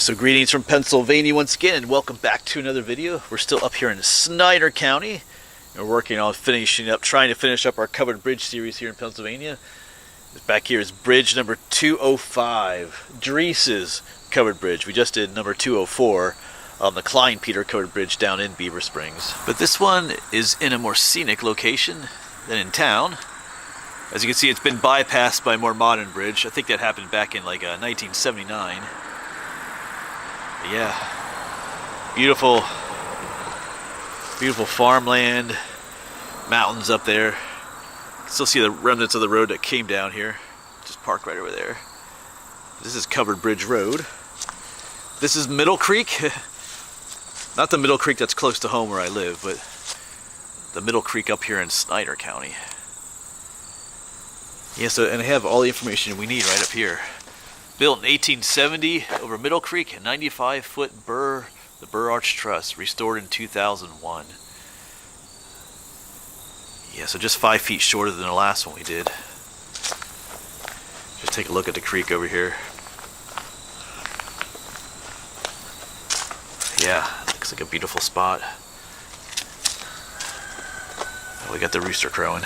So greetings from Pennsylvania once again, and welcome back to another video. We're still up here in Snyder County, and we're working on trying to finish up our covered bridge series here in Pennsylvania. Back here is bridge number 205, Dreese's covered bridge. We just did number 204 on the Klein Peter covered bridge down in Beaver Springs. But this one is in a more scenic location than in town. As you can see, it's been bypassed by a more modern bridge. I think that happened back in like 1979. Yeah, beautiful farmland, mountains up there. You can still see the remnants of the road that came down here. Just parked right over there. This is Covered Bridge Road. This is Middle Creek. Not the Middle Creek that's close to home where I live, but the Middle Creek up here in Snyder County. Yeah, and I have all the information we need right up here. Built in 1870 over Middle Creek, a 95-foot burr, the Burr Arch Truss, restored in 2001. Yeah, so just 5 feet shorter than the last one we did. Just take a look at the creek over here. Yeah, looks like a beautiful spot. Oh, we got the rooster crowing.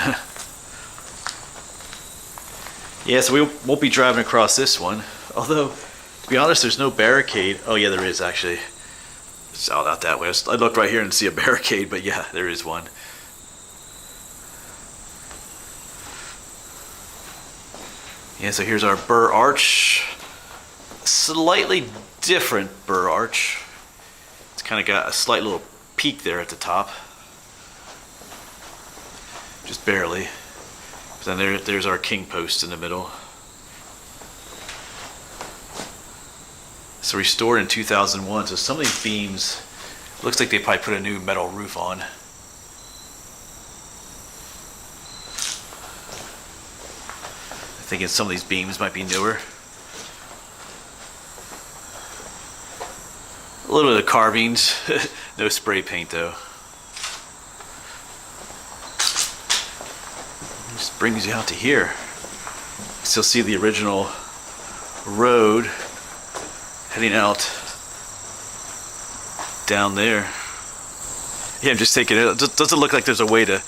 Yeah, so we won't be driving across this one. Although, to be honest, there's no barricade. Oh yeah, there is actually. It's out that way. I looked right here and see a barricade, but yeah, there is one. Yeah, so here's our Burr Arch. Slightly different Burr Arch. It's kind of got a slight little peak there at the top. Just barely. But then there's our king post in the middle. So restored in 2001. So some of these beams, looks like they probably put a new metal roof on. I'm thinking some of these beams might be newer. A little bit of carvings, no spray paint though. Just brings you out to here. You still see the original road heading out down there. Yeah, I'm just thinking, it doesn't look like there's a way to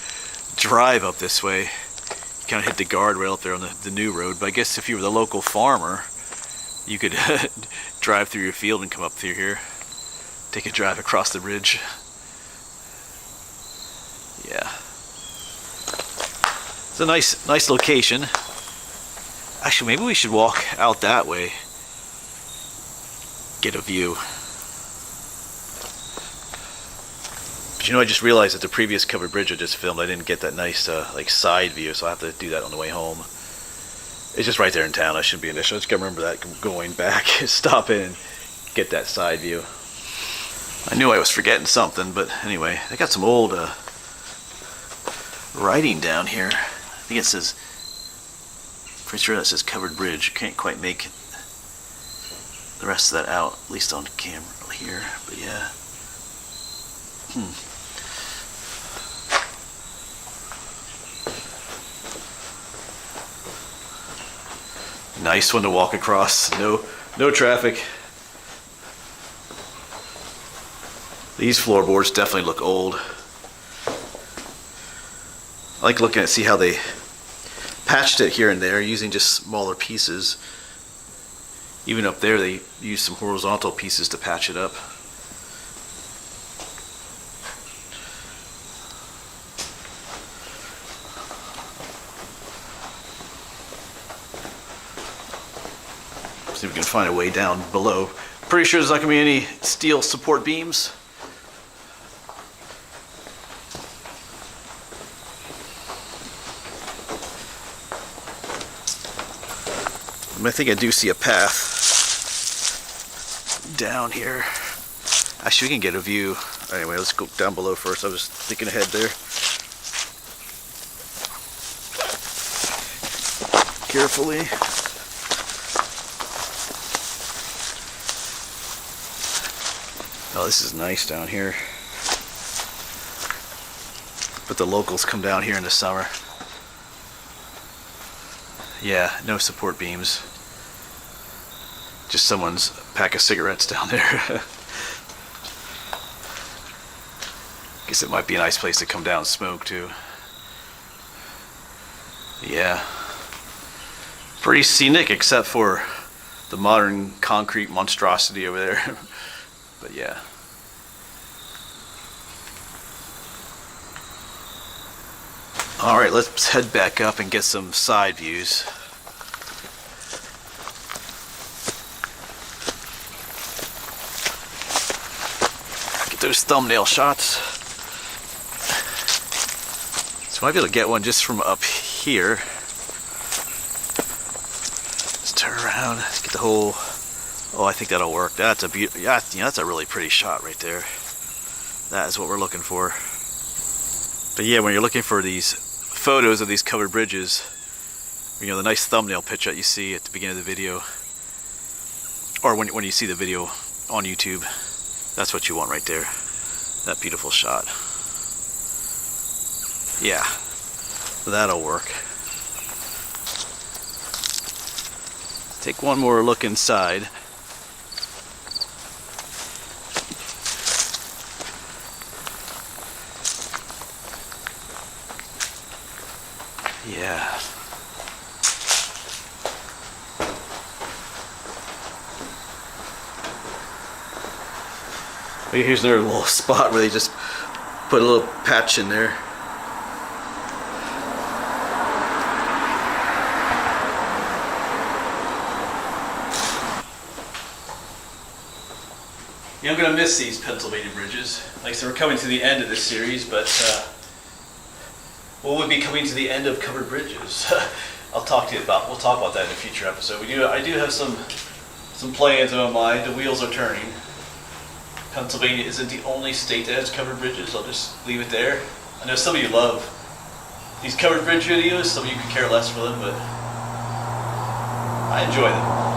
drive up this way. You kind of hit the guardrail up there on the new road, but I guess if you were the local farmer, you could drive through your field and come up through here. Take a drive across the ridge. Yeah. It's a nice location. Actually, maybe we should walk out that way. Get a view. But you know, I just realized that the previous covered bridge I just filmed, I didn't get that nice like side view, so I have to do that on the way home. It's just right there in town. I shouldn't be an issue. I just gotta remember that going back, stop in, get that side view. I knew I was forgetting something, but anyway, they got some old writing down here. I think it says, pretty sure that says covered bridge. You can't quite make the rest of that out, at least on camera here, but yeah. Nice one to walk across. No traffic. These floorboards definitely look old. I like looking at see how they patched it here and there using just smaller pieces. Even up there they use some horizontal pieces to patch it up. See if we can find a way down below. Pretty sure there's not going to be any steel support beams. I think I do see a path down here. Actually, we can get a view. Anyway, let's go down below first. I was thinking ahead there. Carefully. Oh, this is nice down here. But the locals come down here in the summer. Yeah, no support beams. Just someone's pack of cigarettes down there. Guess it might be a nice place to come down and smoke too. Yeah. Pretty scenic except for the modern concrete monstrosity over there. But yeah. Alright, let's head back up and get some side views. Get those thumbnail shots. So I might be able to get one just from up here. Let's turn around, get the whole... Oh, I think that'll work. That's a beautiful... Yeah, that's a really pretty shot right there. That is what we're looking for. But yeah, when you're looking for these photos of these covered bridges, you know, the nice thumbnail picture that you see at the beginning of the video, or when you see the video on YouTube, that's what you want right there. That beautiful shot. Yeah, that'll work. Take one more look inside. Yeah. Here's another little spot where they just put a little patch in there. Yeah, I'm gonna miss these Pennsylvania bridges. Like I said, we're coming to the end of this series, but what would be coming to the end of covered bridges? We'll talk about that in a future episode. I do have some plans in my mind. The wheels are turning. Pennsylvania isn't the only state that has covered bridges. I'll just leave it there. I know some of you love these covered bridge videos. Some of you could care less for them, but I enjoy them.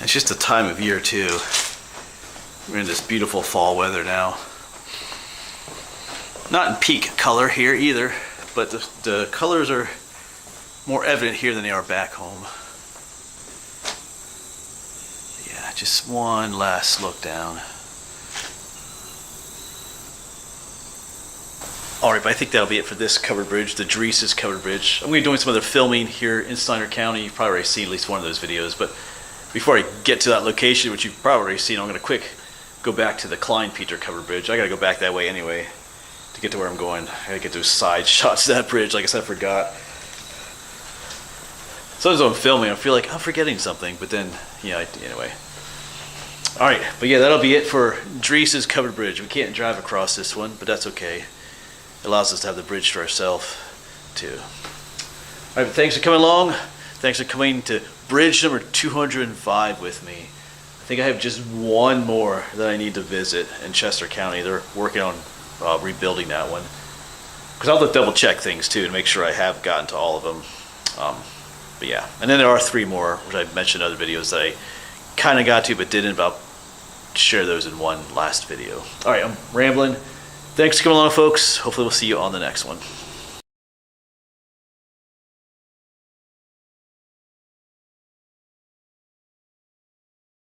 It's just the time of year too. We're in this beautiful fall weather now. Not in peak color here either, but the colors are more evident here than they are back home. Yeah, just one last look down. Alright, but I think that'll be it for this covered bridge, the Dreese's covered bridge. I'm going to be doing some other filming here in Snyder County. You've probably already seen at least one of those videos, but before I get to that location, which you've probably already seen, I'm going to quick go back to the Klein-Peter covered bridge. I got to go back that way anyway to get to where I'm going. I got to get those side shots of that bridge. Like I said, I forgot. Sometimes when I'm filming, I feel like I'm forgetting something, but then, yeah, anyway. Alright, but yeah, that'll be it for Dreese's covered bridge. We can't drive across this one, but that's okay. It allows us to have the bridge to ourselves, too. Alright, but thanks for coming along. Thanks for coming to bridge number 205 with me. I think I have just one more that I need to visit in Chester County. They're working on rebuilding that one. Because I'll have to double check things too to make sure I have gotten to all of them. But yeah, and then there are 3 more, which I mentioned in other videos that I kind of got to but didn't, but I'll share those in one last video. Alright, I'm rambling. Thanks for coming along, folks. Hopefully we'll see you on the next one.